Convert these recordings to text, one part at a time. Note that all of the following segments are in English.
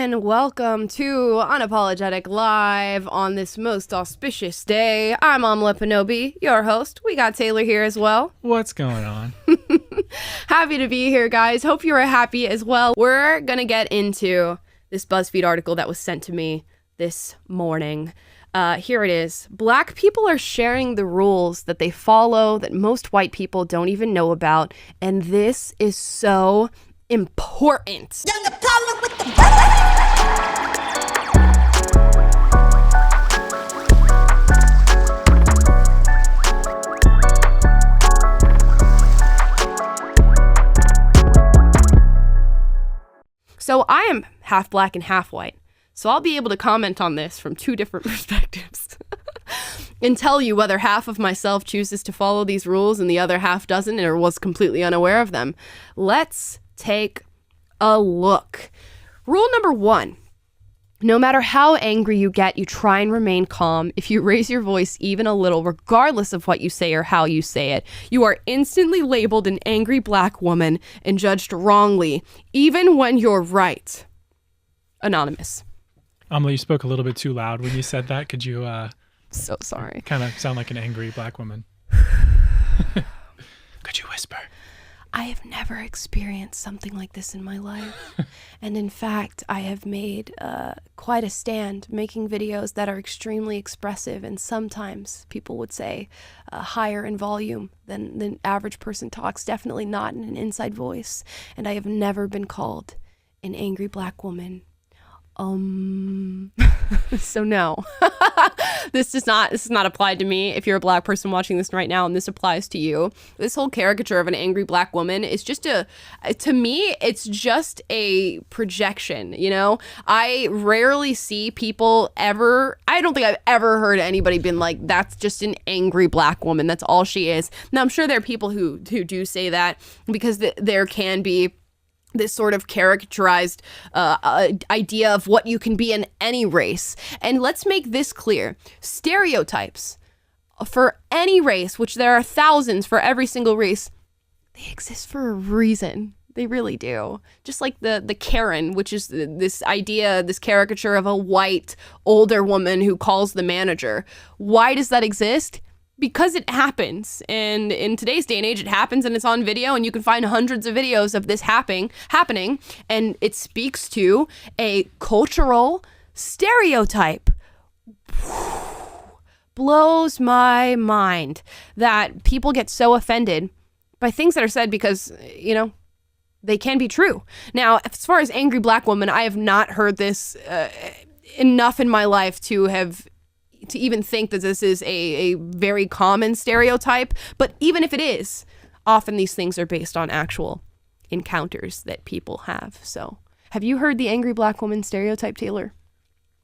and welcome to Unapologetic Live on this most auspicious day. I'm Amala Panobi, your host. We got Taylor here as well. What's going on? Happy to be here, guys. Hope you are happy as well. We're going to get into this Buzzfeed article that was sent to me this morning. Here it is. Black people are sharing the rules that they follow that most white people don't even know about, and this is so important. Young Apollo with the So I am half black and half white. So I'll be able to comment on this from two different perspectives and tell you whether half of myself chooses to follow these rules and the other half doesn't or was completely unaware of them. Let's take a look. Rule number 1. No matter how angry you get, you try and remain calm. If you raise your voice even a little, regardless of what you say or how you say it, you are instantly labeled an angry black woman and judged wrongly, even when you're right. Anonymous. Amala, you spoke a little bit too loud when you said that. Could you So sorry. kind of sound like an angry black woman? Could you whisper? I have never experienced something like this in my life. And in fact, I have made quite a stand making videos that are extremely expressive. And sometimes people would say higher in volume than the average person talks. Definitely not in an inside voice. And I have never been called an angry black woman. So no, this is not applied to me. If you're a black person watching this right now and this applies to you, this whole caricature of an angry black woman is just to me, it's just a projection, you know? I rarely see people ever, I don't think I've ever heard anybody been like, that's just an angry black woman. That's all she is. Now, I'm sure there are people who do say that because there can be this sort of caricaturized idea of what you can be in any race. And let's make this clear. Stereotypes for any race, which there are thousands for every single race, they exist for a reason. They really do. Just like the Karen, which is this idea, this caricature of a white older woman who calls the manager. Why does that exist? Because it happens, and in today's day and age, it happens, and it's on video, and you can find hundreds of videos of this happening, and it speaks to a cultural stereotype. Blows my mind that people get so offended by things that are said because, you know, they can be true. Now, as far as angry black woman, I have not heard this enough in my life to even think that this is a very common stereotype. But even if it is, often these things are based on actual encounters that people have. So have you heard the angry black woman stereotype, Taylor?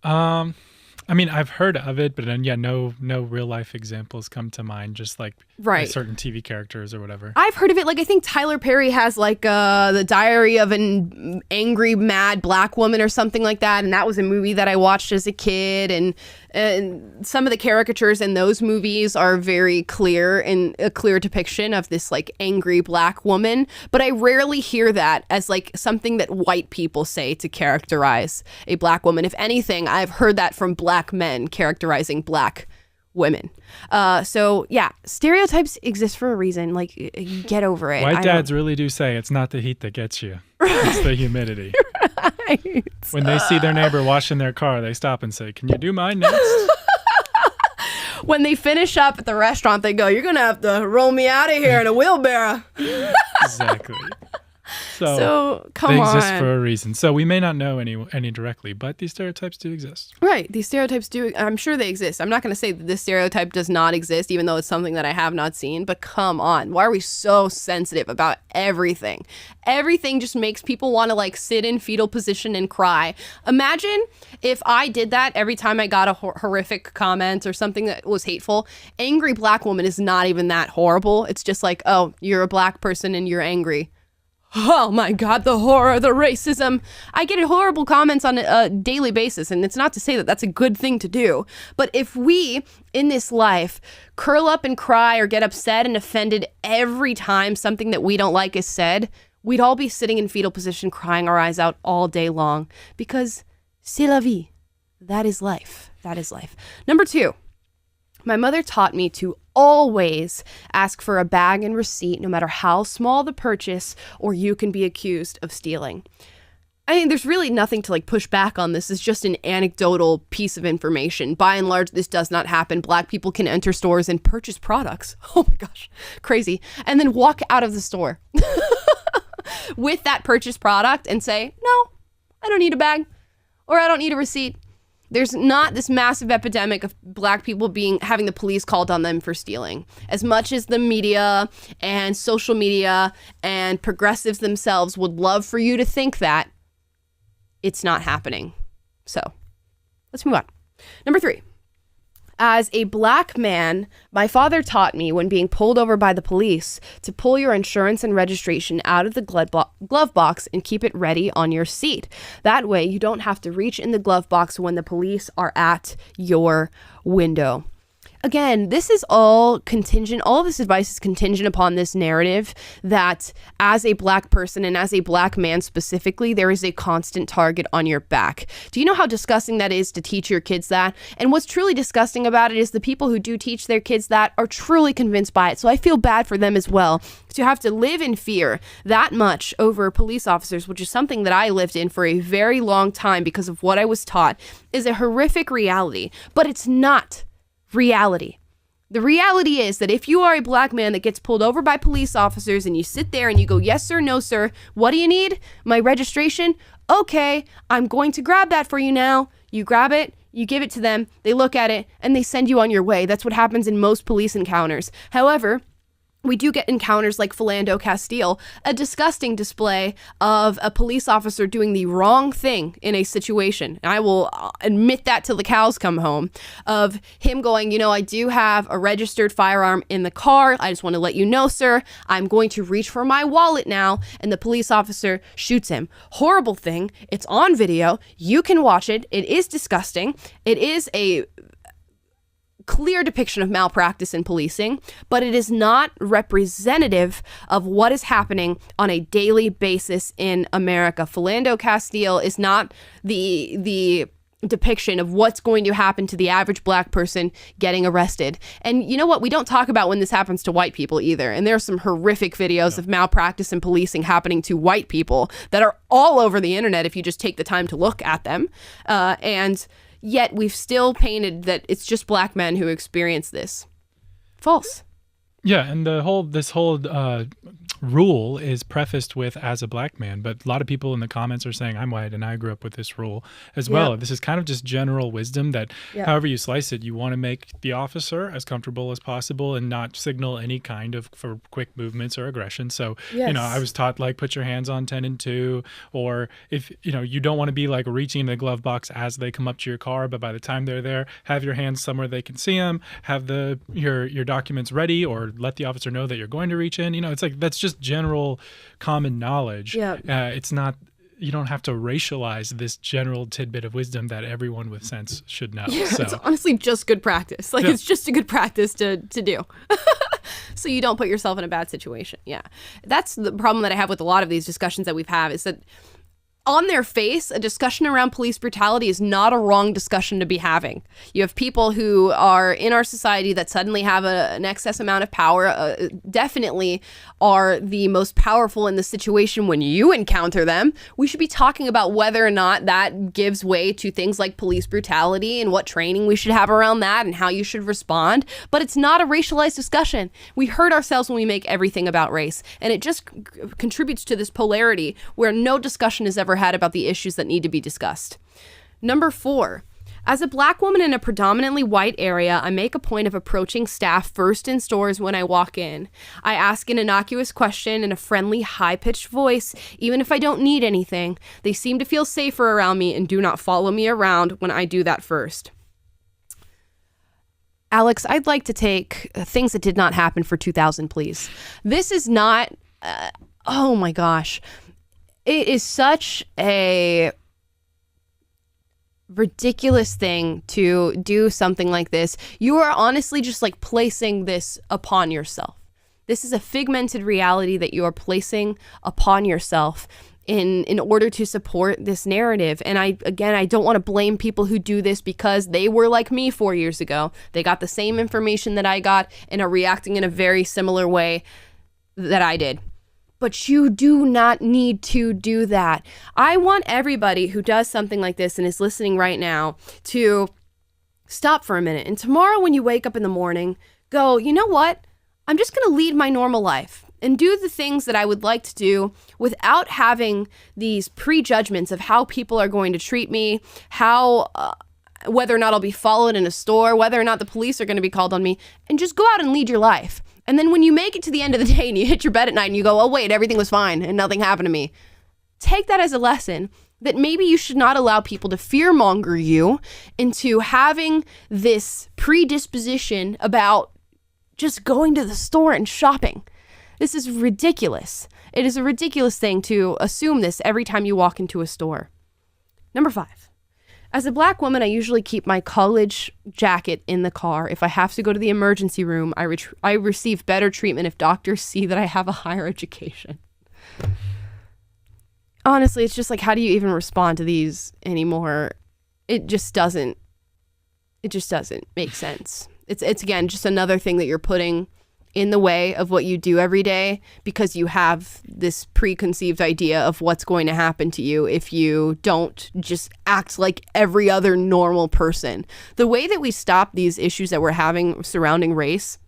I mean, I've heard of it, but then, no real life examples come to mind, just like certain TV characters or whatever. I've heard of it. Like, I think Tyler Perry has like the Diary of an Angry Mad Black Woman or something like that. And that was a movie that I watched as a kid. And some of the caricatures in those movies are very clear and a clear depiction of this like angry black woman. But I rarely hear that as like something that white people say to characterize a black woman. If anything, I've heard that from black men characterizing black women. So yeah, stereotypes exist for a reason. Like, get over it. White dads really do say it's not the heat that gets you. It's the humidity. Right. When they see their neighbor washing their car, they stop and say, "Can you do mine next?" When they finish up at the restaurant, they go, "You're going to have to roll me out of here in a wheelbarrow." Exactly. So come on. They exist for a reason. So we may not know any directly, but these stereotypes do exist. Right. These stereotypes do. I'm sure they exist. I'm not going to say that this stereotype does not exist, even though it's something that I have not seen. But come on. Why are we so sensitive about everything? Everything just makes people want to like sit in fetal position and cry. Imagine if I did that every time I got a horrific comment or something that was hateful. Angry black woman is not even that horrible. It's just like, oh, you're a black person and you're angry. Oh my God, the horror, the racism. I get horrible comments on a daily basis, and it's not to say that that's a good thing to do. But if we, in this life, curl up and cry or get upset and offended every time something that we don't like is said, we'd all be sitting in fetal position crying our eyes out all day long. Because C'est la vie. That is life. That is life. Number 2, my mother taught me to always ask for a bag and receipt, no matter how small the purchase, or you can be accused of stealing. I mean, there's really nothing to push back on this. It's just an anecdotal piece of information. By and large, this does not happen. Black people can enter stores and purchase products. Oh my gosh, crazy. And then walk out of the store with that purchased product and say, no, I don't need a bag, or I don't need a receipt. There's not this massive epidemic of Black people having the police called on them for stealing. As much as the media and social media and progressives themselves would love for you to think that, it's not happening. So let's move on. Number 3. As a Black man, my father taught me, when being pulled over by the police, to pull your insurance and registration out of the glove box and keep it ready on your seat. That way, you don't have to reach in the glove box when the police are at your window. Again, this is all contingent. All of this advice is contingent upon this narrative that as a Black person and as a Black man specifically, there is a constant target on your back. Do you know how disgusting that is to teach your kids that? And what's truly disgusting about it is the people who do teach their kids that are truly convinced by it. So I feel bad for them as well, to have to live in fear that much over police officers, which is something that I lived in for a very long time because of what I was taught, is a horrific reality. But it's not reality. The reality is that if you are a Black man that gets pulled over by police officers and you sit there and you go, yes, sir, no, sir, what do you need? My registration? Okay, I'm going to grab that for you now. You grab it, you give it to them, they look at it, and they send you on your way. That's what happens in most police encounters. However, we do get encounters like Philando Castile, a disgusting display of a police officer doing the wrong thing in a situation. And I will admit that till the cows come home, of him going, I do have a registered firearm in the car. I just want to let you know, sir, I'm going to reach for my wallet now. And the police officer shoots him. Horrible thing. It's on video. You can watch it. It is disgusting. It is a clear depiction of malpractice in policing, but it is not representative of what is happening on a daily basis in America. Philando Castile is not the depiction of what's going to happen to the average Black person getting arrested. And you know what? We don't talk about when this happens to white people either. And there are some horrific videos of malpractice in policing happening to white people that are all over the internet if you just take the time to look at them. And yet we've still painted that it's just Black men who experience this. False. Yeah, and this whole rule is prefaced with "as a Black man," but a lot of people in the comments are saying I'm white and I grew up with this rule as well. Yep. This is kind of just general wisdom that however you slice it, you want to make the officer as comfortable as possible and not signal any kind of for quick movements or aggression. So, I was taught put your hands on 10 and 2, or if, you don't want to be reaching in the glove box as they come up to your car, but by the time they're there, have your hands somewhere they can see them, have your documents ready, or let the officer know that you're going to reach in. It's that's just general common knowledge. It's not, you don't have to racialize this general tidbit of wisdom that everyone with sense should know. It's honestly just good practice. It's just a good practice to do. So you don't put yourself in a bad situation. Yeah. That's the problem that I have with a lot of these discussions that we've had, is that on their face, a discussion around police brutality is not a wrong discussion to be having. You have people who are in our society that suddenly have an excess amount of power, definitely are the most powerful in the situation when you encounter them. We should be talking about whether or not that gives way to things like police brutality and what training we should have around that and how you should respond. But it's not a racialized discussion. We hurt ourselves when we make everything about race, and it just contributes to this polarity where no discussion is ever had about the issues that need to be discussed. Number 4, as a Black woman in a predominantly white area, I make a point of approaching staff first in stores when I walk in. I ask an innocuous question in a friendly, high-pitched voice, even if I don't need anything. They seem to feel safer around me and do not follow me around when I do that first. Alex, I'd like to take things that did not happen for 2000, please. This is not, oh my gosh. It is such a ridiculous thing to do something like this. You are honestly just placing this upon yourself. This is a figmented reality that you are placing upon yourself. in order to support this narrative. And I don't want to blame people who do this because they were like me 4 years ago. They got the same information that I got and are reacting in a very similar way that I did. But you do not need to do that. I want everybody who does something like this and is listening right now to stop for a minute. And tomorrow when you wake up in the morning, go, you know what? I'm just going to lead my normal life and do the things that I would like to do without having these prejudgments of how people are going to treat me, whether or not I'll be followed in a store, whether or not the police are going to be called on me, and just go out and lead your life. And then when you make it to the end of the day and you hit your bed at night and you go, oh wait, everything was fine and nothing happened to me, take that as a lesson that maybe you should not allow people to fearmonger you into having this predisposition about just going to the store and shopping. This is ridiculous. It is a ridiculous thing to assume this every time you walk into a store. Number 5. As a Black woman, I usually keep my college jacket in the car. If I have to go to the emergency room, I receive better treatment if doctors see that I have a higher education. Honestly, it's just like, how do you even respond to these anymore? It just doesn't make sense. It's again, just another thing that you're putting in the way of what you do every day because you have this preconceived idea of what's going to happen to you if you don't just act like every other normal person. The way that we stop these issues that we're having surrounding race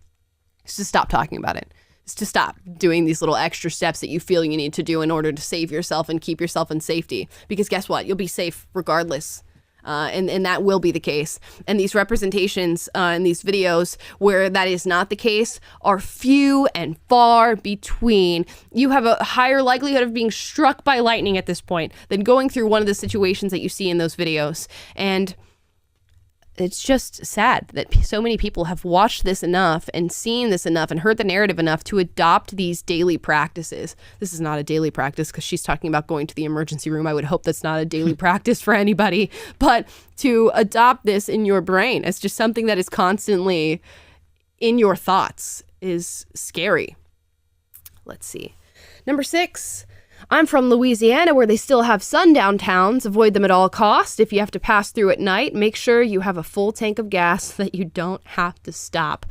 is to stop talking about it. Is to stop doing these little extra steps that you feel you need to do in order to save yourself and keep yourself in safety. Because guess what? You'll be safe regardless. And that will be the case. And these representations in these videos where that is not the case are few and far between. You have a higher likelihood of being struck by lightning at this point than going through one of the situations that you see in those videos. And it's just sad that so many people have watched this enough and seen this enough and heard the narrative enough to adopt these daily practices. This is not a daily practice because she's talking about going to the emergency room. I would hope that's not a daily practice for anybody, but to adopt this in your brain as just something that is constantly in your thoughts is scary. Let's see. Number 6. I'm from Louisiana where they still have sundown towns. Avoid them at all costs. If you have to pass through at night, make sure you have a full tank of gas so that you don't have to stop.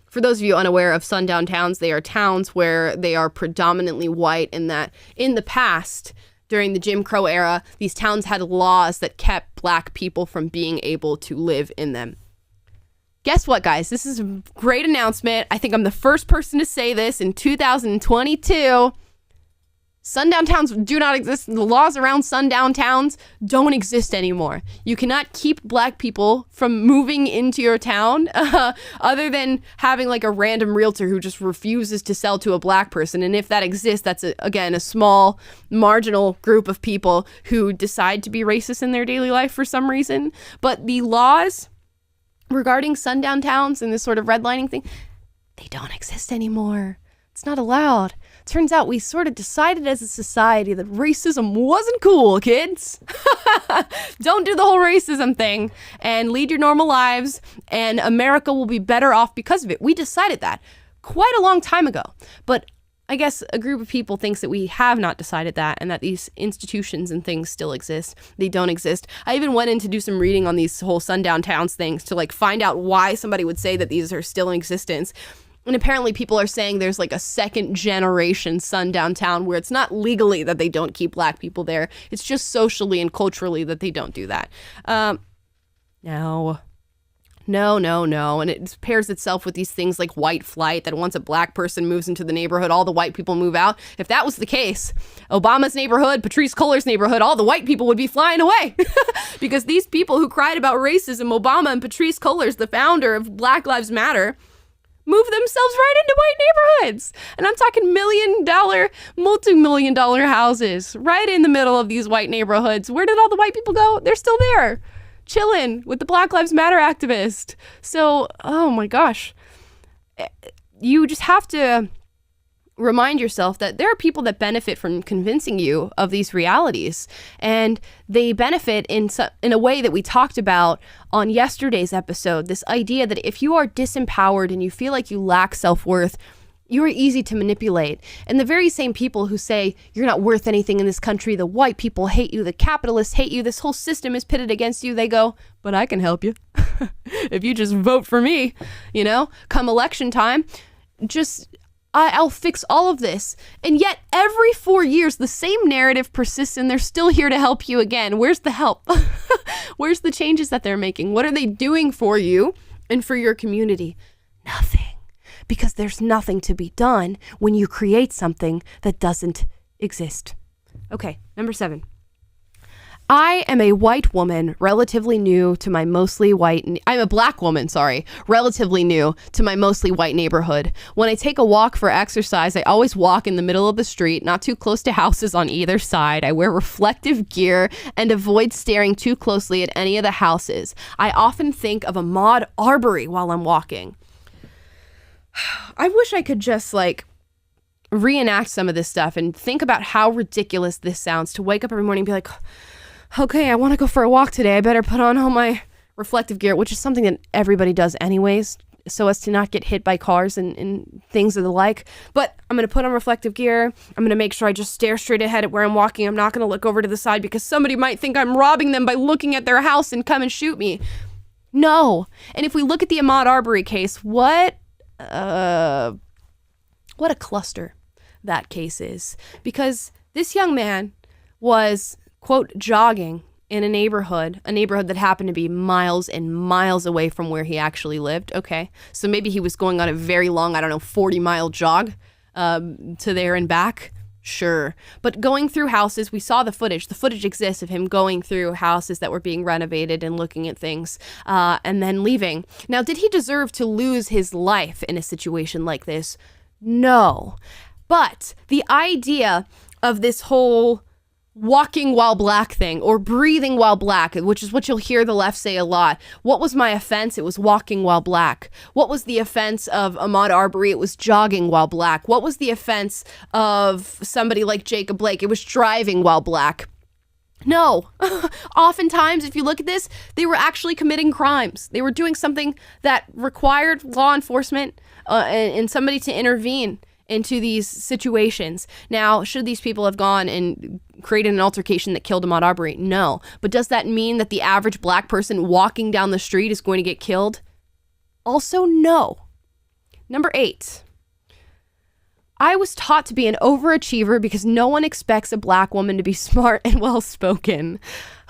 For those of you unaware of sundown towns, they are towns where they are predominantly white, and that in the past, during the Jim Crow era, these towns had laws that kept Black people from being able to live in them. Guess what, guys? This is a great announcement. I think I'm the first person to say this in 2022. Sundown towns do not exist. The laws around sundown towns don't exist anymore. You cannot keep Black people from moving into your town other than having like a random realtor who just refuses to sell to a Black person. And if that exists, that's, again, a small marginal group of people who decide to be racist in their daily life for some reason. But the laws regarding sundown towns and this sort of redlining thing, they don't exist anymore. It's not allowed. Turns out we sort of decided as a society that racism wasn't cool, kids. Don't do the whole racism thing and lead your normal lives, and America will be better off because of it. We decided that quite a long time ago. But I guess a group of people thinks that we have not decided that and that these institutions and things still exist. They don't exist. I even went in to do some reading on these whole sundown towns things to like find out why somebody would say that these are still in existence. And apparently people are saying there's like a second generation sundown town where it's not legally that they don't keep Black people there. It's just socially and culturally that they don't do that. No. And it pairs itself with these things like white flight, that once a Black person moves into the neighborhood, all the white people move out. If that was the case, Obama's neighborhood, Patrisse Cullors' neighborhood, all the white people would be flying away. Because these people who cried about racism, Obama and Patrisse Cullors, the founder of Black Lives Matter, move themselves right into white neighborhoods. And I'm talking $1 million, multi-million-dollar houses right in the middle of these white neighborhoods. Where did all the white people go? They're still there, chilling with the Black Lives Matter activist. So, oh my gosh. You just have to remind yourself that there are people that benefit from convincing you of these realities, and they benefit in a way that we talked about on yesterday's episode. This idea that if you are disempowered and you feel like you lack self-worth, You are easy to manipulate. And the very same people who say you're not worth anything in this country, the white people hate you, the capitalists hate you, this whole system is pitted against you, they go, but I can help you. If you just vote for me, come election time, I'll fix all of this. And yet every 4 years, the same narrative persists and they're still here to help you again. Where's the help? Where's the changes that they're making? What are they doing for you and for your community? Nothing. Because there's nothing to be done when you create something that doesn't exist. Okay, number 7. I am a white woman, relatively new to my mostly white... I'm a black woman, relatively new to my mostly white neighborhood. When I take a walk for exercise, I always walk in the middle of the street, not too close to houses on either side. I wear reflective gear and avoid staring too closely at any of the houses. I often think of Ahmaud Arbery while I'm walking. I wish I could just reenact some of this stuff and think about how ridiculous this sounds to wake up every morning and be like, okay, I want to go for a walk today. I better put on all my reflective gear, which is something that everybody does anyways, so as to not get hit by cars and things of the like. But I'm going to put on reflective gear. I'm going to make sure I just stare straight ahead at where I'm walking. I'm not going to look over to the side because somebody might think I'm robbing them by looking at their house and come and shoot me. No. And if we look at the Ahmaud Arbery case, what a cluster that case is, because this young man was, quote, jogging in a neighborhood that happened to be miles and miles away from where he actually lived. Okay, so maybe he was going on a very long, 40-mile jog to there and back. Sure. But going through houses, we saw the footage. The footage exists of him going through houses that were being renovated and looking at things and then leaving. Now, did he deserve to lose his life in a situation like this? No. But the idea of this whole walking while black thing, or breathing while black, which is what you'll hear the left say a lot. What was my offense? It was walking while black. What was the offense of Ahmaud Arbery? It was jogging while black. What was the offense of somebody like Jacob Blake? It was driving while black. No. Oftentimes, if you look at this, they were actually committing crimes. They were doing something that required law enforcement and somebody to intervene into these situations. Now, should these people have gone and created an altercation that killed Ahmaud Arbery? No. But does that mean that the average black person walking down the street is going to get killed? Also, no. Number 8. I was taught to be an overachiever because no one expects a black woman to be smart and well-spoken.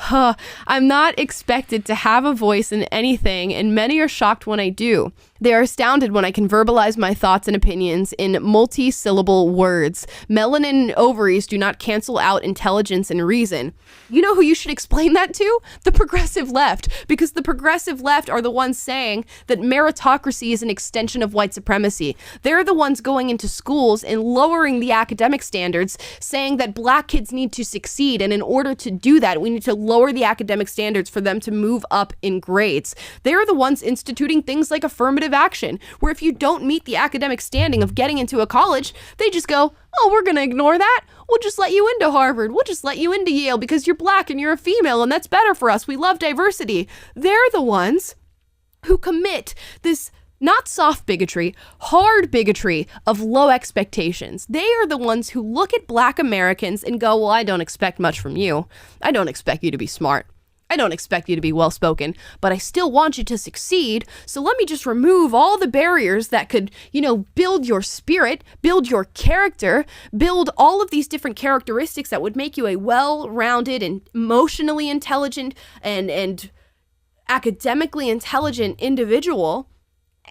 I'm not expected to have a voice in anything, and many are shocked when I do. They are astounded when I can verbalize my thoughts and opinions in multi-syllable words. Melanin ovaries do not cancel out intelligence and reason. You know who you should explain that to? The progressive left, because the progressive left are the ones saying that meritocracy is an extension of white supremacy. They're the ones going into schools and lowering the academic standards, saying that black kids need to succeed, and in order to do that, we need to lower the academic standards for them to move up in grades. They're the ones instituting things like affirmative action, where if you don't meet the academic standing of getting into a college, they just go, oh, we're going to ignore that. We'll just let you into Harvard. We'll just let you into Yale because you're black and you're a female, and that's better for us. We love diversity. They're the ones who commit this not soft bigotry, hard bigotry of low expectations. They are the ones who look at black Americans and go, well, I don't expect much from you. I don't expect you to be smart. I don't expect you to be well-spoken, but I still want you to succeed. So let me just remove all the barriers that could, build your spirit, build your character, build all of these different characteristics that would make you a well-rounded and emotionally intelligent and academically intelligent individual.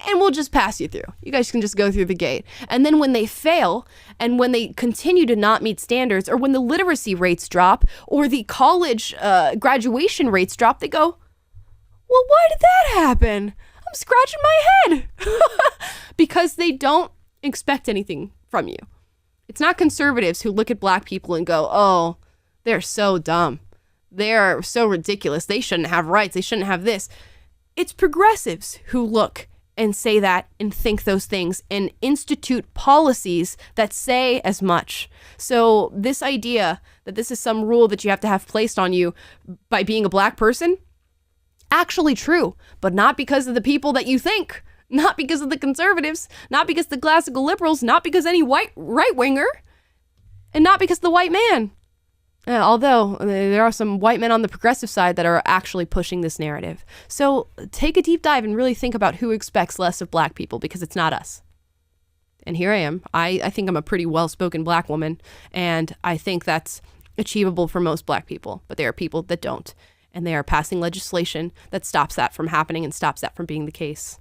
And we'll just pass you through. You guys can just go through the gate. And then when they fail, and when they continue to not meet standards, or when the literacy rates drop, or the college graduation rates drop, they go, well, why did that happen? I'm scratching my head. Because they don't expect anything from you. It's not conservatives who look at black people and go, oh, they're so dumb. They're so ridiculous. They shouldn't have rights. They shouldn't have this. It's progressives who look and say that and think those things and institute policies that say as much. So this idea that this is some rule that you have to have placed on you by being a black person, actually true, but not because of the people that you think not because of the conservatives, not because the classical liberals, not because any white right-winger, and not because of the white man. Although there are some white men on the progressive side that are actually pushing this narrative. So take a deep dive and really think about who expects less of black people, because it's not us. And here I am. I think I'm a pretty well-spoken black woman, and I think that's achievable for most black people. But there are people that don't, and they are passing legislation that stops that from happening and stops that from being the case.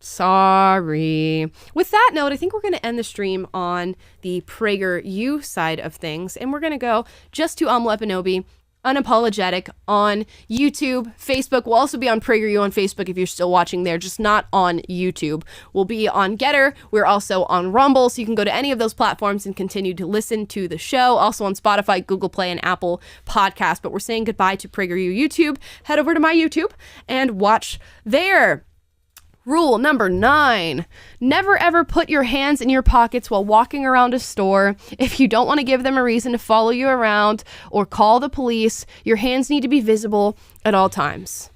Sorry. With that note, I think we're going to end the stream on the PragerU side of things, and we're going to go just to Amala Epinobi, unapologetic, on YouTube, Facebook. We'll also be on PragerU on Facebook if you're still watching there, just not on YouTube. We'll be on Getter. We're also on Rumble, so you can go to any of those platforms and continue to listen to the show. Also on Spotify, Google Play, and Apple Podcasts. But we're saying goodbye to PragerU YouTube. Head over to my YouTube and watch there. Rule number 9, never ever put your hands in your pockets while walking around a store. If you don't want to give them a reason to follow you around or call the police, your hands need to be visible at all times.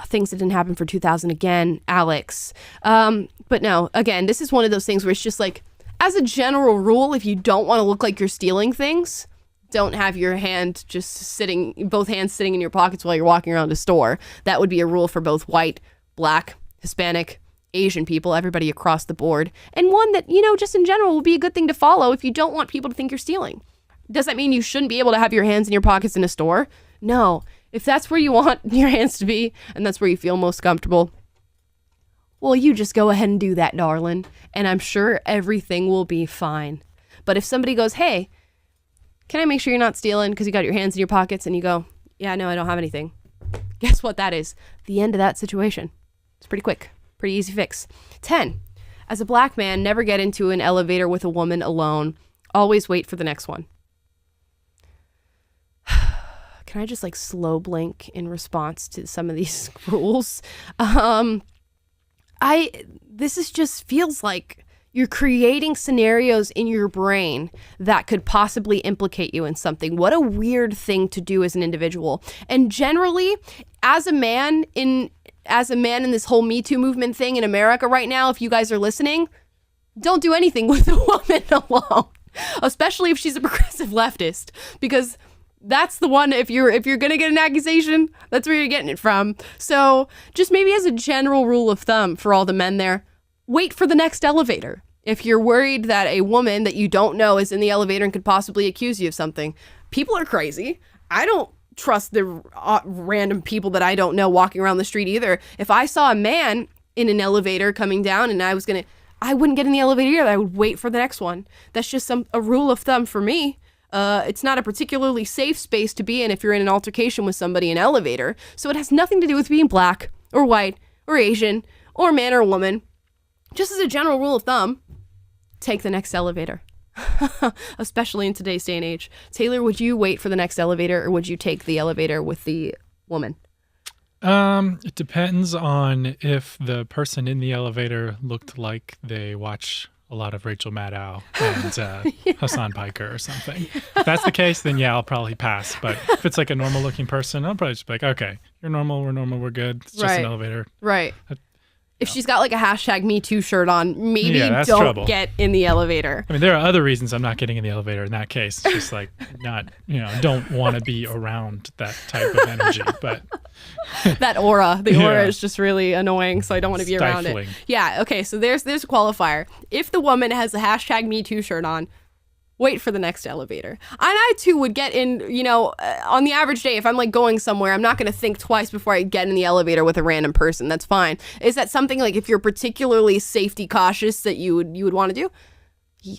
Things that didn't happen for 2000 again, Alex. But no, again, this is one of those things where it's just like, as a general rule, if you don't want to look like you're stealing things, don't have your hand just sitting, both hands sitting in your pockets while you're walking around a store. That would be a rule for both white, black, Hispanic, Asian people, everybody across the board. And one that, just in general would be a good thing to follow if you don't want people to think you're stealing. Does that mean you shouldn't be able to have your hands in your pockets in a store? No. If that's where you want your hands to be, and that's where you feel most comfortable, well, you just go ahead and do that, darling. And I'm sure everything will be fine. But if somebody goes, hey, can I make sure you're not stealing because you got your hands in your pockets, and you go, yeah, no, I don't have anything. Guess what that is? The end of that situation. It's pretty quick, pretty easy fix. 10, as a black man, never get into an elevator with a woman alone. Always wait for the next one. Can I just slow blink in response to some of these rules? This just feels like you're creating scenarios in your brain that could possibly implicate you in something. What a weird thing to do as an individual. And generally, as a man in this whole Me Too movement thing in America right now, if you guys are listening, don't do anything with a woman alone, especially if she's a progressive leftist, because that's the one, if you're going to get an accusation, that's where you're getting it from. So just maybe as a general rule of thumb for all the men there, wait for the next elevator. If you're worried that a woman that you don't know is in the elevator and could possibly accuse you of something, people are crazy. I don't trust the random people that I don't know walking around the street either. If I saw a man in an elevator coming down and I wouldn't get in the elevator either. I would wait for the next one. That's just a rule of thumb for me. It's not a particularly safe space to be in if you're in an altercation with somebody in an elevator. So it has nothing to do with being black or white or Asian or man or woman. Just as a general rule of thumb, take the next elevator, especially in today's day and age. Taylor, would you wait for the next elevator, or would you take the elevator with the woman? It depends on if the person in the elevator looked like they watch a lot of Rachel Maddow and Hassan Piker or something. If that's the case, then yeah, I'll probably pass. But if it's like a normal looking person, I'll probably just be like, okay, you're normal, we're good. It's just an elevator. Right. If she's got a hashtag Me Too shirt on, maybe don't trouble. Get in the elevator. I mean, there are other reasons I'm not getting in the elevator in that case. It's just not, don't want to be around that type of energy. But that aura, aura is just really annoying, so I don't want to be around it. Yeah, okay, so there's a qualifier. If the woman has a hashtag Me Too shirt on, wait for the next elevator. And I too would get in, on the average day, if I'm going somewhere, I'm not going to think twice before I get in the elevator with a random person. That's fine. Is that something if you're particularly safety cautious that you would want to do?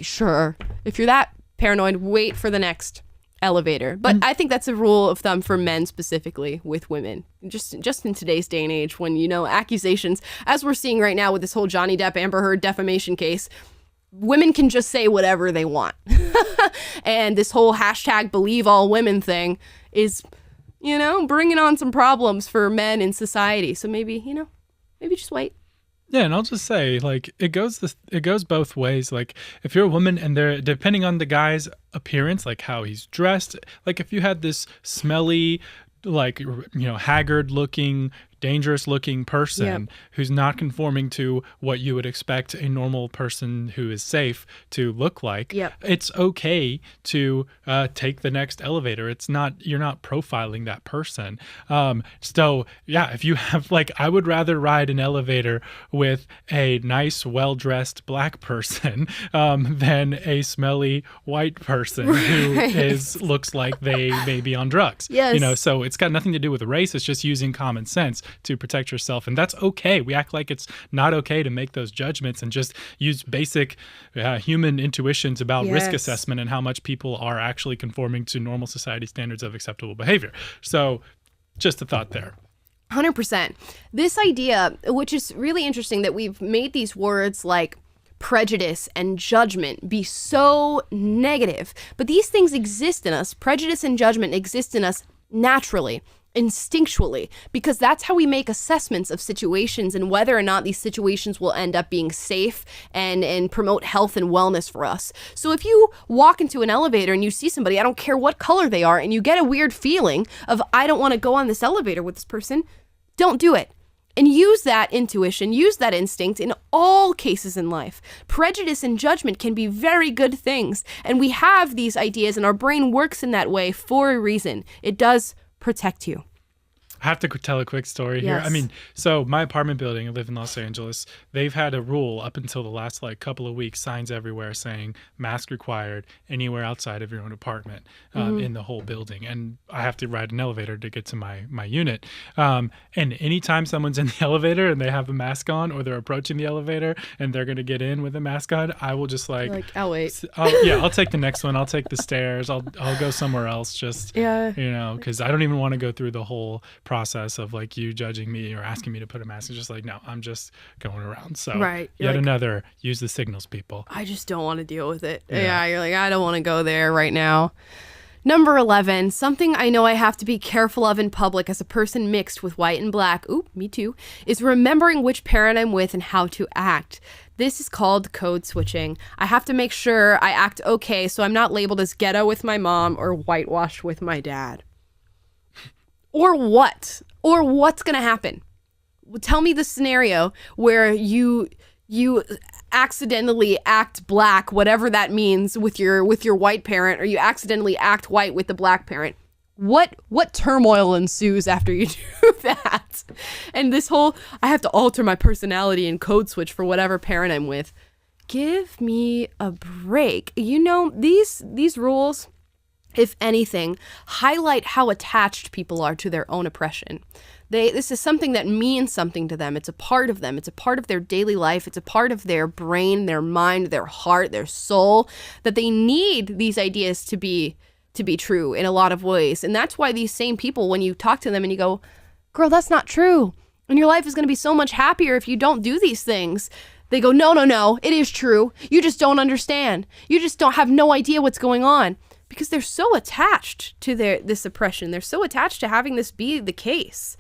Sure. If you're that paranoid, wait for the next elevator. But I think that's a rule of thumb for men specifically with women. Just in today's day and age when, accusations, as we're seeing right now with this whole Johnny Depp Amber Heard defamation case, women can just say whatever they want. And this whole hashtag believe all women thing is, bringing on some problems for men in society. So maybe just wait. Yeah, and I'll just say, it goes both ways. If you're a woman and they're, depending on the guy's appearance, how he's dressed, if you had this smelly, haggard looking dangerous looking person who's not conforming to what you would expect a normal person who is safe to look like, it's okay to take the next elevator. You're not profiling that person. So yeah, if you have I would rather ride an elevator with a nice, well-dressed black person than a smelly white person who looks like they may be on drugs. Yes. So it's got nothing to do with race. It's just using common sense to protect yourself. And that's okay. We act like it's not okay to make those judgments and just use basic human intuitions about risk assessment and how much people are actually conforming to normal society standards of acceptable behavior. So just a thought there. 100%. This idea, which is really interesting that we've made these words like prejudice and judgment be so negative, but these things exist in us. Prejudice and judgment exist in us naturally, instinctually, because that's how we make assessments of situations and whether or not these situations will end up being safe and promote health and wellness for us. So if you walk into an elevator and you see somebody, I don't care what color they are, and you get a weird feeling of, I don't want to go on this elevator with this person, don't do it. And use that intuition, use that instinct in all cases in life. Prejudice and judgment can be very good things. And we have these ideas and our brain works in that way for a reason. It does protect you. I have to tell a quick story here. I mean, so my apartment building, I live in Los Angeles, they've had a rule up until the last couple of weeks, signs everywhere saying mask required anywhere outside of your own apartment in the whole building. And I have to ride an elevator to get to my unit. And anytime someone's in the elevator and they have a mask on or they're approaching the elevator and they're going to get in with a mask on, I will just I'll wait. I'll take the next one. I'll take the stairs. I'll go somewhere else just, because I don't even want to go through the whole process of you judging me or asking me to put a mask. It's just no, I'm just going around. So yet another, use the signals, people. I just don't want to deal with it. Yeah, you're I don't want to go there right now. Number 11, something I know I have to be careful of in public as a person mixed with white and black, me too, is remembering which parent I'm with and how to act. This is called code switching. I have to make sure I act okay so I'm not labeled as ghetto with my mom or whitewashed with my dad. Or what? Or what's going to happen? Tell me the scenario where you accidentally act black, whatever that means, with your white parent, or you accidentally act white with the black parent. What turmoil ensues after you do that? And this whole, I have to alter my personality and code switch for whatever parent I'm with. Give me a break. These rules, if anything, highlight how attached people are to their own oppression. This is something that means something to them. It's a part of them. It's a part of their daily life. It's a part of their brain, their mind, their heart, their soul, that they need these ideas to be true in a lot of ways. And that's why these same people, when you talk to them and you go, girl, that's not true, and your life is going to be so much happier if you don't do these things, they go, no, it is true. You just don't understand. You just don't have no idea what's going on. Because they're so attached to this oppression. They're so attached to having this be the case.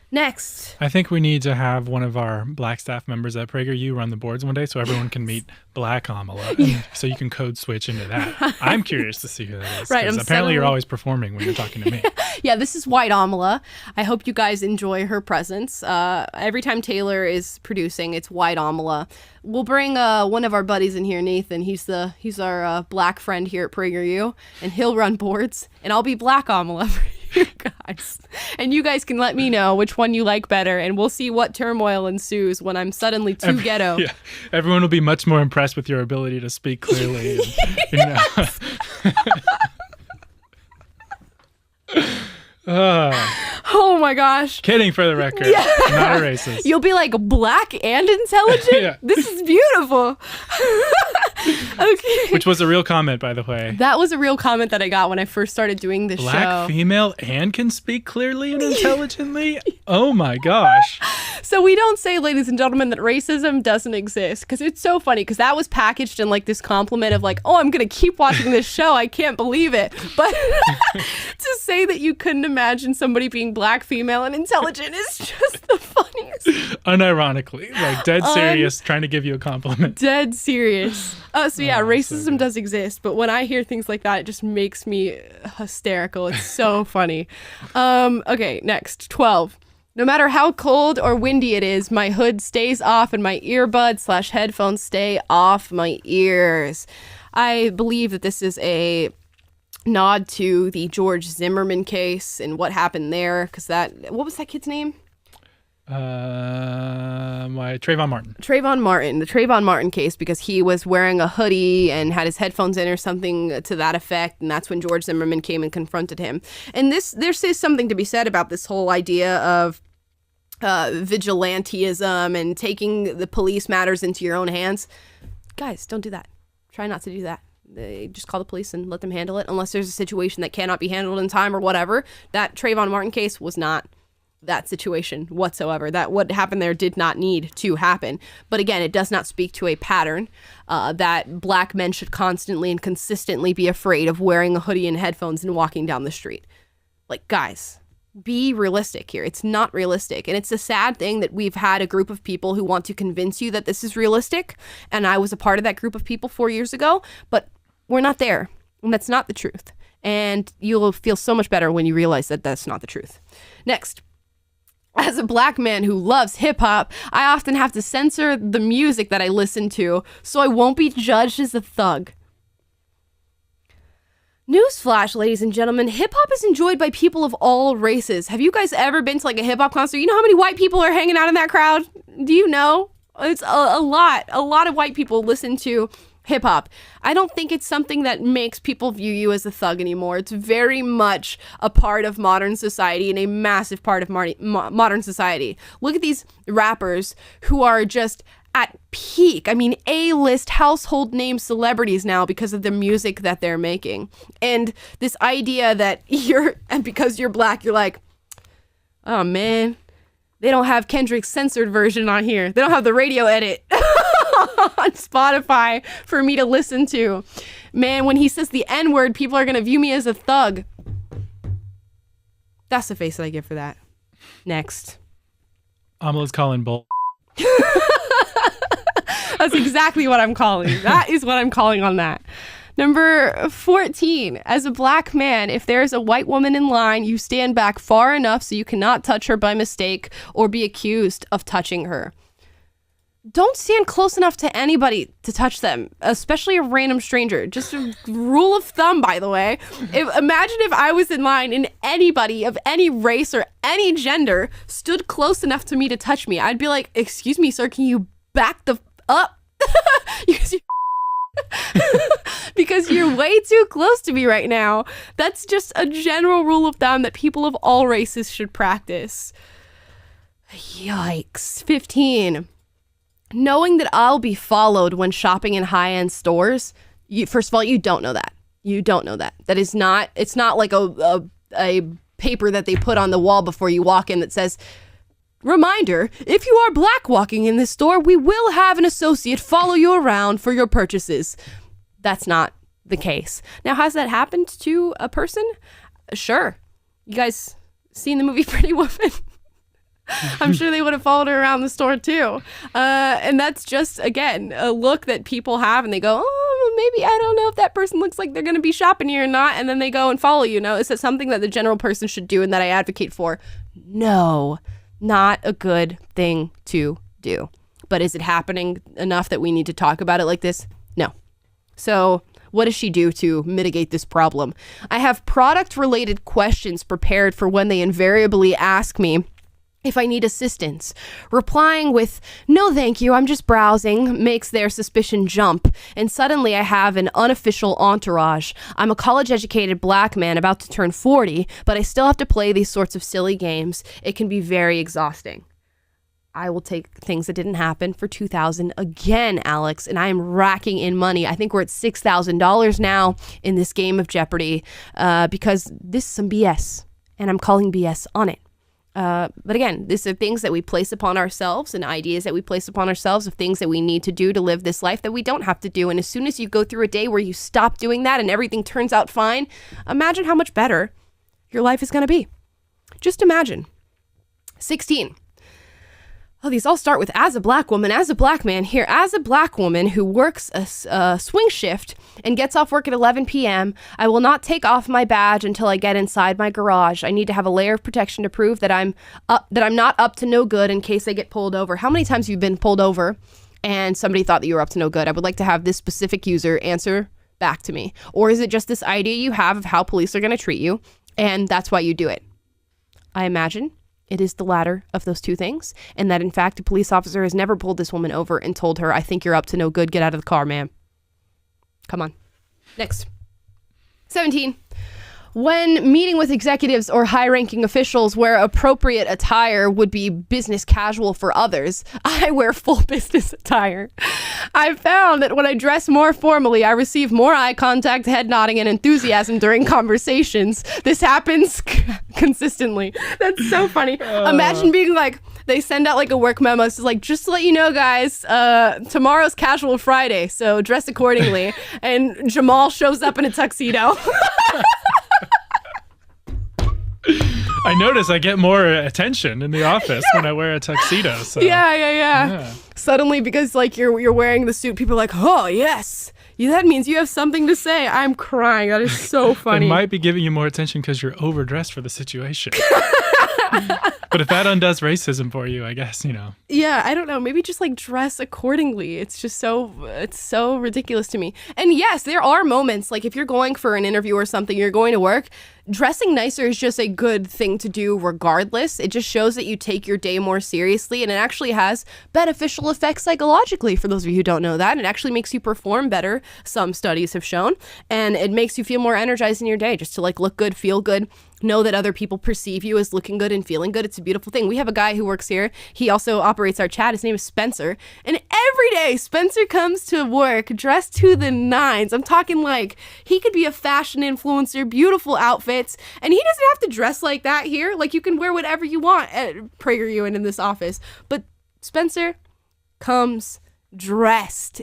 Next. I think we need to have one of our black staff members at PragerU run the boards one day so everyone can meet Black Amala. So you can code switch into that. I'm curious to see who that is. Right. Apparently you're always performing when you're talking to me. Yeah, this is White Amala. I hope you guys enjoy her presence. Every time Taylor is producing, it's White Amala. We'll bring one of our buddies in here, Nathan. He's our black friend here at PragerU, and he'll run boards, and I'll be Black Amala for you guys. And you guys can let me know which one you like better, and we'll see what turmoil ensues when I'm suddenly too ghetto. Yeah, everyone will be much more impressed with your ability to speak clearly. Oh my gosh. Kidding, for the record. Yeah. Not a racist. You'll be black and intelligent? Yeah. This is beautiful. Okay. Which was a real comment, by the way. That was a real comment that I got when I first started doing this show. Black female and can speak clearly and intelligently? Oh my gosh. So we don't say, ladies and gentlemen, that racism doesn't exist, because it's so funny, because that was packaged in this compliment of oh, I'm going to keep watching this show. I can't believe it. But to say that you couldn't imagine somebody being black, female, and intelligent is just the funniest. Unironically, dead serious, trying to give you a compliment. Dead serious. So yeah, racism does exist, but when I hear things like that, it just makes me hysterical. It's so funny. Okay, next, 12. No matter how cold or windy it is, my hood stays off and my earbuds/headphones stay off my ears. I believe that this is a nod to the George Zimmerman case and what happened there, because what was that kid's name? Trayvon Martin. The Trayvon Martin case, because he was wearing a hoodie and had his headphones in or something to that effect, and that's when George Zimmerman came and confronted him. And there's something to be said about this whole idea of vigilantism and taking the police matters into your own hands. Guys, don't do that. Try not to do that. They just call the police and let them handle it, unless there's a situation that cannot be handled in time or whatever. That Trayvon Martin case was not that situation whatsoever. That what happened there did not need to happen. But again, it does not speak to a pattern that black men should constantly and consistently be afraid of wearing a hoodie and headphones and walking down the street. Like, guys, be realistic here. It's not realistic. And it's a sad thing that we've had a group of people who want to convince you that this is realistic. And I was a part of that group of people 4 years ago, but we're not there. And that's not the truth. And you'll feel so much better when you realize that that's not the truth. Next. As a black man who loves hip hop, I often have to censor the music that I listen to so I won't be judged as a thug. Newsflash, ladies and gentlemen, hip hop is enjoyed by people of all races. Have you guys ever been to like a hip hop concert? You know how many white people are hanging out in that crowd? Do you know? It's a lot. A lot of white people listen to hip hop. I don't think it's something that makes people view you as a thug anymore. It's very much a part of modern society and a massive part of modern society. Look at these rappers who are just at peak. I mean, A-list household name celebrities now because of the music that they're making. And this idea that because you're black, you're like, oh man, they don't have Kendrick's censored version on here. They don't have the radio edit on Spotify for me to listen to. Man, when he says the N-word, people are going to view me as a thug. That's the face that I give for that. Next. Amala's calling bull. That's exactly what I'm calling. That is what I'm calling on that. Number 14, as a black man, if there's a white woman in line, you stand back far enough so you cannot touch her by mistake or be accused of touching her. Don't stand close enough to anybody to touch them, especially a random stranger. Just a rule of thumb, by the way. Imagine if I was in line and anybody of any race or any gender stood close enough to me to touch me. I'd be like, excuse me, sir, can you back the up? Because you're way too close to me right now. That's just a general rule of thumb that people of all races should practice. Yikes. 15. Knowing that I'll be followed when shopping in high-end stores, first of all, you don't know that. You don't know that. That is not, it's not like a paper that they put on the wall before you walk in that says, reminder, if you are black walking in this store, we will have an associate follow you around for your purchases. That's not the case. Now, has that happened to a person? Sure. You guys seen the movie Pretty Woman? I'm sure they would have followed her around the store too. And that's just, again, a look that people have and they go, oh, maybe I don't know if that person looks like they're going to be shopping here or not. And then they go and follow you. Is that something that the general person should do and that I advocate for? No, not a good thing to do. But is it happening enough that we need to talk about it like this? No. So what does she do to mitigate this problem? I have product-related questions prepared for when they invariably ask me if I need assistance. Replying with, no thank you, I'm just browsing, makes their suspicion jump. And suddenly I have an unofficial entourage. I'm a college-educated black man about to turn 40, but I still have to play these sorts of silly games. It can be very exhausting. I will take things that didn't happen for $2,000 again, Alex, and I am racking in money. I think we're at $6,000 now in this game of Jeopardy because this is some BS, and I'm calling BS on it. But again, these are things that we place upon ourselves and ideas that we place upon ourselves of things that we need to do to live this life that we don't have to do. And as soon as you go through a day where you stop doing that and everything turns out fine, imagine how much better your life is going to be. Just imagine. 16. Oh, these all start with as a black woman, as a black man. Here, as a black woman who works a swing shift and gets off work at 11 p.m., I will not take off my badge until I get inside my garage. I need to have a layer of protection to prove that I'm not up to no good in case I get pulled over. How many times have you been pulled over and somebody thought that you were up to no good? I would like to have this specific user answer back to me. Or is it just this idea you have of how police are going to treat you, and that's why you do it? I imagine it is the latter of those two things, and that in fact a police officer has never pulled this woman over and told her, I think you're up to no good, get out of the car, ma'am. Come on. Next. 17. When meeting with executives or high-ranking officials where appropriate attire would be business casual for others, I wear full business attire. I've found that when I dress more formally, I receive more eye contact, head nodding, and enthusiasm during conversations. This happens consistently. That's so funny. Imagine being like, they send out like a work memo. It's like, just to let you know, guys, tomorrow's casual Friday, so dress accordingly. And Jamal shows up in a tuxedo. I notice I get more attention in the office when I wear a tuxedo. So. Yeah. Suddenly, because like you're wearing the suit, people are like, oh, yes. That means you have something to say. I'm crying. That is so funny. They might be giving you more attention because you're overdressed for the situation. But if that undoes racism for you, I guess, Yeah, I don't know. Maybe just like dress accordingly. It's so ridiculous to me. And yes, there are moments, like if you're going for an interview or something, you're going to work, dressing nicer is just a good thing to do regardless. It just shows that you take your day more seriously, and it actually has beneficial effects psychologically for those of you who don't know that. It actually makes you perform better, some studies have shown, and it makes you feel more energized in your day just to like look good, feel good, know that other people perceive you as looking good and feeling good. It's a beautiful thing. We have a guy who works here. He also operates our chat. His name is Spencer. And every day, Spencer comes to work dressed to the nines. I'm talking like he could be a fashion influencer, beautiful outfits. And he doesn't have to dress like that here. Like you can wear whatever you want at PragerU and in this office. But Spencer comes dressed,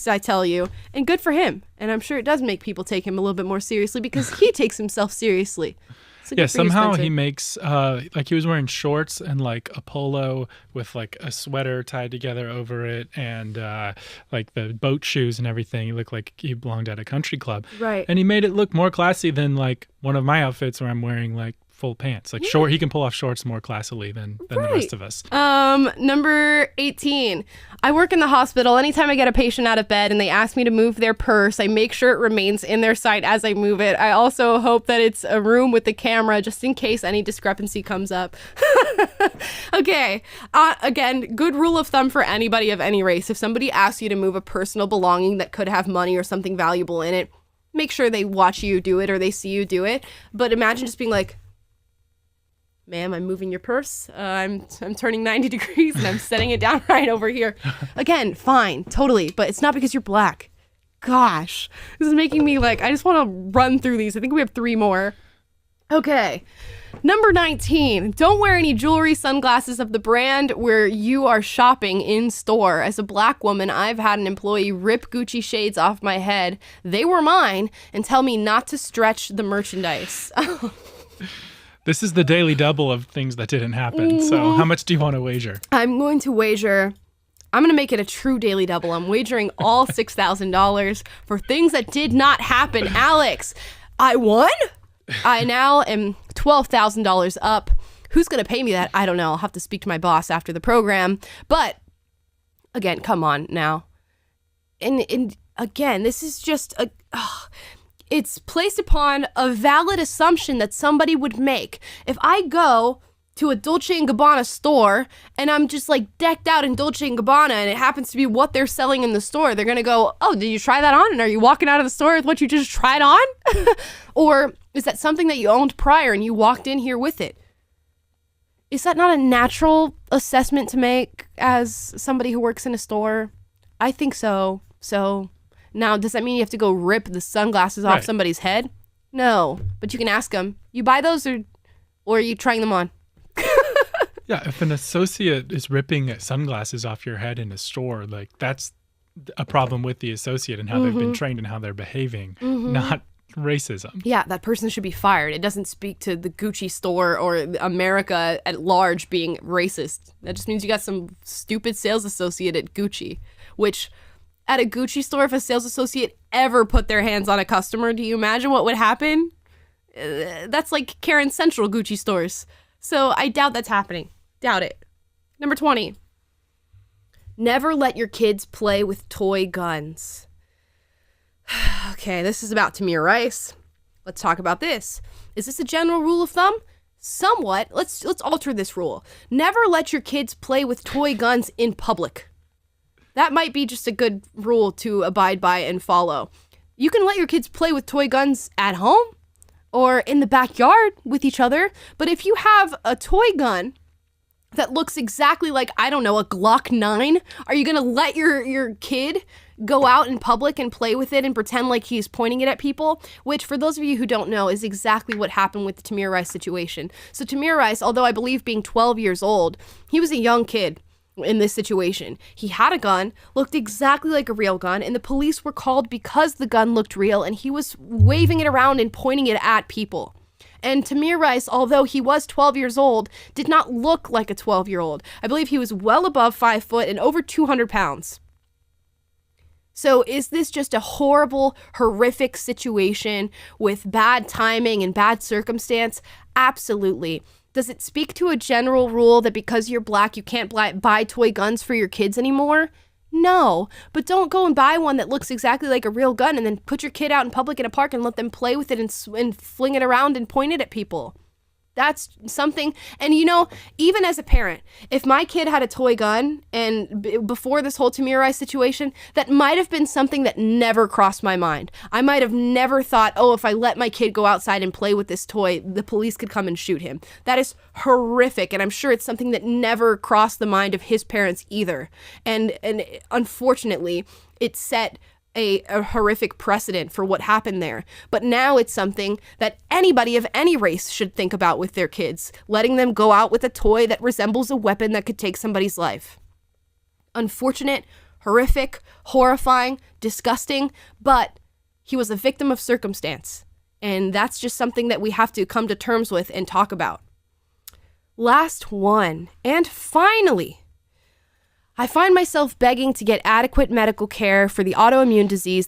I tell you, and good for him. And I'm sure it does make people take him a little bit more seriously because he takes himself seriously. So yeah, somehow he makes, like he was wearing shorts and like a polo with like a sweater tied together over it and like the boat shoes and everything. He looked like he belonged at a country club. Right. And he made it look more classy than like one of my outfits where I'm wearing like full pants. Like short, he can pull off shorts more classily than the rest of us. Number 18. I work in the hospital. Anytime I get a patient out of bed and they ask me to move their purse, I make sure it remains in their sight as I move it. I also hope that it's a room with the camera just in case any discrepancy comes up. Okay. Again, good rule of thumb for anybody of any race. If somebody asks you to move a personal belonging that could have money or something valuable in it, make sure they watch you do it or they see you do it. But imagine just being like, ma'am, I'm moving your purse. I'm turning 90 degrees and I'm setting it down right over here. Again, fine, totally. But it's not because you're black. Gosh, this is making me like, I just want to run through these. I think we have 3 more. Okay. Number 19, don't wear any jewelry, sunglasses of the brand where you are shopping in store. As a black woman, I've had an employee rip Gucci shades off my head. They were mine, and tell me not to stretch the merchandise. This is the daily double of things that didn't happen. So how much do you want to wager? I'm going to make it a true daily double. I'm wagering all $6,000 for things that did not happen. Alex, I won? I now am $12,000 up. Who's going to pay me that? I don't know. I'll have to speak to my boss after the program. But again, come on now. And again, this is just it's placed upon a valid assumption that somebody would make. If I go to a Dolce & Gabbana store and I'm just like decked out in Dolce & Gabbana and it happens to be what they're selling in the store, they're going to go, oh, did you try that on? And are you walking out of the store with what you just tried on? Or is that something that you owned prior and you walked in here with it? Is that not a natural assessment to make as somebody who works in a store? I think so. So now, does that mean you have to go rip the sunglasses off somebody's head? No, but you can ask them, you buy those or are you trying them on? Yeah, if an associate is ripping sunglasses off your head in a store, like that's a problem with the associate and how they've been trained and how they're behaving, not racism. Yeah, that person should be fired. It doesn't speak to the Gucci store or America at large being racist. That just means you got some stupid sales associate at Gucci, which at a Gucci store, if a sales associate ever put their hands on a customer, do you imagine what would happen? That's like Karen Central Gucci stores. So I doubt that's happening. Doubt it. Number 20. Never let your kids play with toy guns. Okay, this is about Tamir Rice. Let's talk about this. Is this a general rule of thumb? Somewhat. Let's alter this rule. Never let your kids play with toy guns in public. That might be just a good rule to abide by and follow. You can let your kids play with toy guns at home or in the backyard with each other, but if you have a toy gun that looks exactly like, I don't know, a Glock 9, are you going to let your kid go out in public and play with it and pretend like he's pointing it at people? Which, for those of you who don't know, is exactly what happened with the Tamir Rice situation. So Tamir Rice, although I believe being 12 years old, he was a young kid in this situation. He had a gun, looked exactly like a real gun, and the police were called because the gun looked real and he was waving it around and pointing it at people. And Tamir Rice, although he was 12 years old, did not look like a 12-year-old. I believe he was well above 5 foot and over 200 pounds. So is this just a horrible, horrific situation with bad timing and bad circumstance? Absolutely. Does it speak to a general rule that because you're black, you can't buy toy guns for your kids anymore? No, but don't go and buy one that looks exactly like a real gun and then put your kid out in public in a park and let them play with it and fling it around and point it at people. That's something. And you know, even as a parent, if my kid had a toy gun and before this whole Tamir Rice situation, that might have been something that never crossed my mind. I might have never thought, oh, if I let my kid go outside and play with this toy, the police could come and shoot him. That is horrific. And I'm sure it's something that never crossed the mind of his parents either. And unfortunately, it set a horrific precedent for what happened there. But now it's something that anybody of any race should think about with their kids, letting them go out with a toy that resembles a weapon that could take somebody's life. Unfortunate, horrific, horrifying, disgusting, but he was a victim of circumstance. And that's just something that we have to come to terms with and talk about. Last one, and finally, I find myself begging to get adequate medical care for the autoimmune disease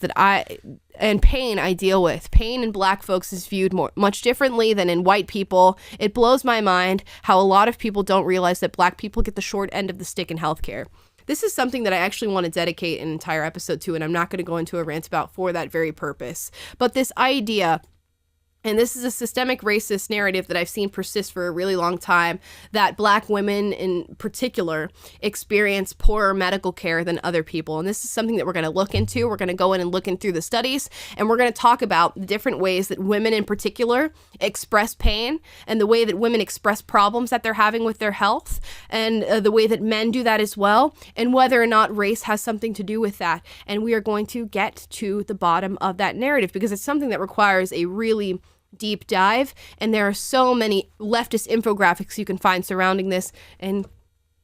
and pain I deal with. Pain in black folks is viewed much differently than in white people. It blows my mind how a lot of people don't realize that black people get the short end of the stick in healthcare. This is something that I actually want to dedicate an entire episode to, and I'm not going to go into a rant about for that very purpose. But this idea, and this is a systemic racist narrative that I've seen persist for a really long time, that black women in particular experience poorer medical care than other people. And this is something that we're going to look into. We're going to go in and look in through the studies, and we're going to talk about the different ways that women in particular express pain and the way that women express problems that they're having with their health, and the way that men do that as well, and whether or not race has something to do with that. And we are going to get to the bottom of that narrative because it's something that requires a really deep dive, and there are so many leftist infographics you can find surrounding this, and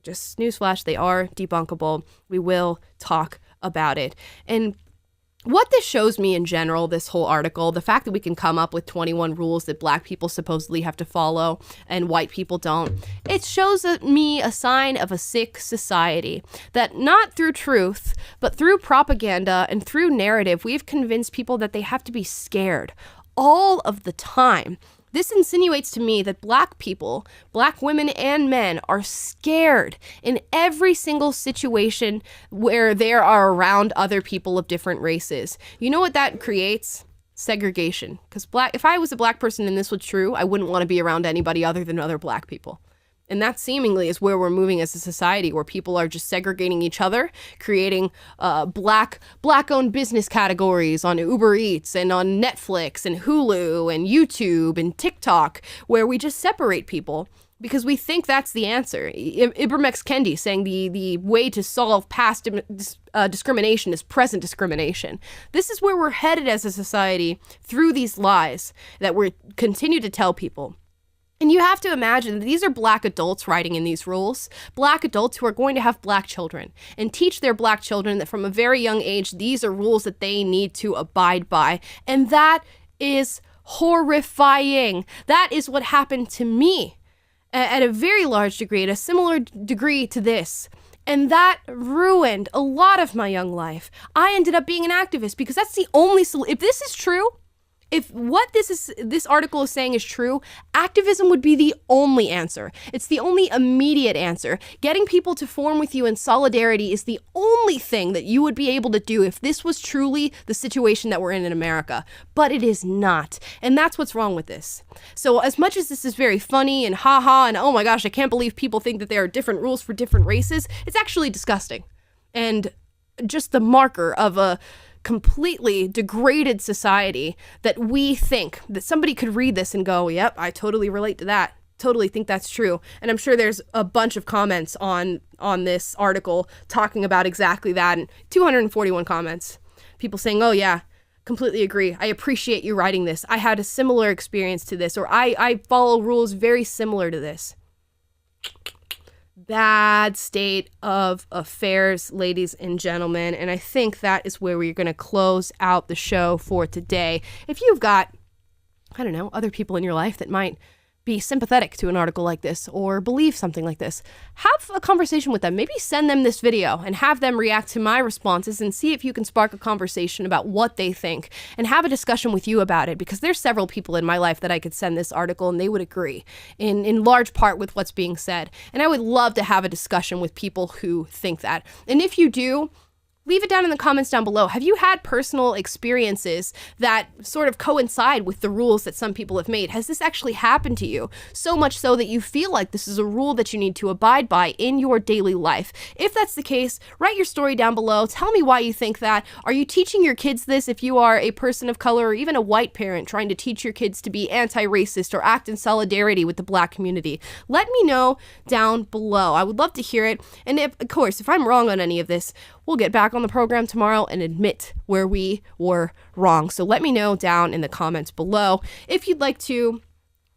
just newsflash, they are debunkable. We will talk about it. And what this shows me in general, this whole article, the fact that we can come up with 21 rules that black people supposedly have to follow and white people don't, it shows me a sign of a sick society that not through truth, but through propaganda and through narrative, we've convinced people that they have to be scared all of the time. This insinuates to me that black people, black women and men, are scared in every single situation where they are around other people of different races. You know what that creates? Segregation. Because if I was a black person and this was true, I wouldn't want to be around anybody other than other black people. And that seemingly is where we're moving as a society, where people are just segregating each other, creating black-owned business categories on Uber Eats and on Netflix and Hulu and YouTube and TikTok, where we just separate people because we think that's the answer. Ibram X. Kendi saying the way to solve past discrimination is present discrimination. This is where we're headed as a society through these lies that we continue to tell people. And you have to imagine that these are black adults writing in these rules, black adults who are going to have black children and teach their black children that from a very young age, these are rules that they need to abide by. And that is horrifying. That is what happened to me at a very large degree, at a similar degree to this. And that ruined a lot of my young life. I ended up being an activist because that's the only solution. If this is true, if what this article is saying is true, activism would be the only answer. It's the only immediate answer. Getting people to form with you in solidarity is the only thing that you would be able to do if this was truly the situation that we're in America. But it is not. And that's what's wrong with this. So as much as this is very funny and haha and oh my gosh, I can't believe people think that there are different rules for different races, it's actually disgusting. And just the marker of a completely degraded society that we think that somebody could read this and go, yep, I totally relate to that. Totally think that's true. And I'm sure there's a bunch of comments on this article talking about exactly that, and 241 comments. People saying, oh yeah, completely agree. I appreciate you writing this. I had a similar experience to this, or I follow rules very similar to this. Bad state of affairs, ladies and gentlemen. And I think that is where we're going to close out the show for today. If you've got, I don't know, other people in your life that might be sympathetic to an article like this or believe something like this, have a conversation with them. Maybe send them this video and have them react to my responses and see if you can spark a conversation about what they think and have a discussion with you about it, because there's several people in my life that I could send this article and they would agree in large part with what's being said. And I would love to have a discussion with people who think that. And if you do, leave it down in the comments down below. Have you had personal experiences that sort of coincide with the rules that some people have made? Has this actually happened to you? So much so that you feel like this is a rule that you need to abide by in your daily life. If that's the case, write your story down below. Tell me why you think that. Are you teaching your kids this if you are a person of color or even a white parent trying to teach your kids to be anti-racist or act in solidarity with the Black community? Let me know down below. I would love to hear it. And of course, if I'm wrong on any of this, we'll get back on the program tomorrow and admit where we were wrong. So let me know down in the comments below. If you'd like to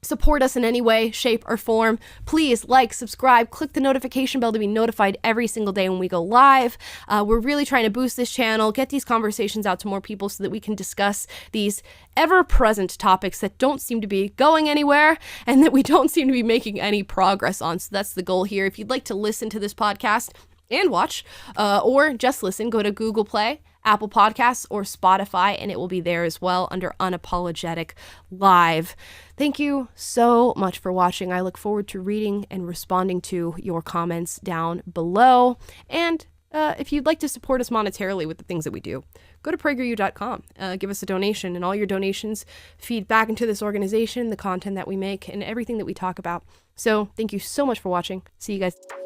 support us in any way, shape, or form, please like, subscribe, click the notification bell to be notified every single day when we go live. We're really trying to boost this channel, get these conversations out to more people so that we can discuss these ever-present topics that don't seem to be going anywhere and that we don't seem to be making any progress on. So that's the goal here. If you'd like to listen to this podcast and watch, or just listen, go to Google Play, Apple Podcasts, or Spotify, and it will be there as well under Unapologetic Live. Thank you so much for watching. I look forward to reading and responding to your comments down below. And if you'd like to support us monetarily with the things that we do, go to PragerU.com, give us a donation, and all your donations feed back into this organization, the content that we make, and everything that we talk about. So thank you so much for watching. See you guys.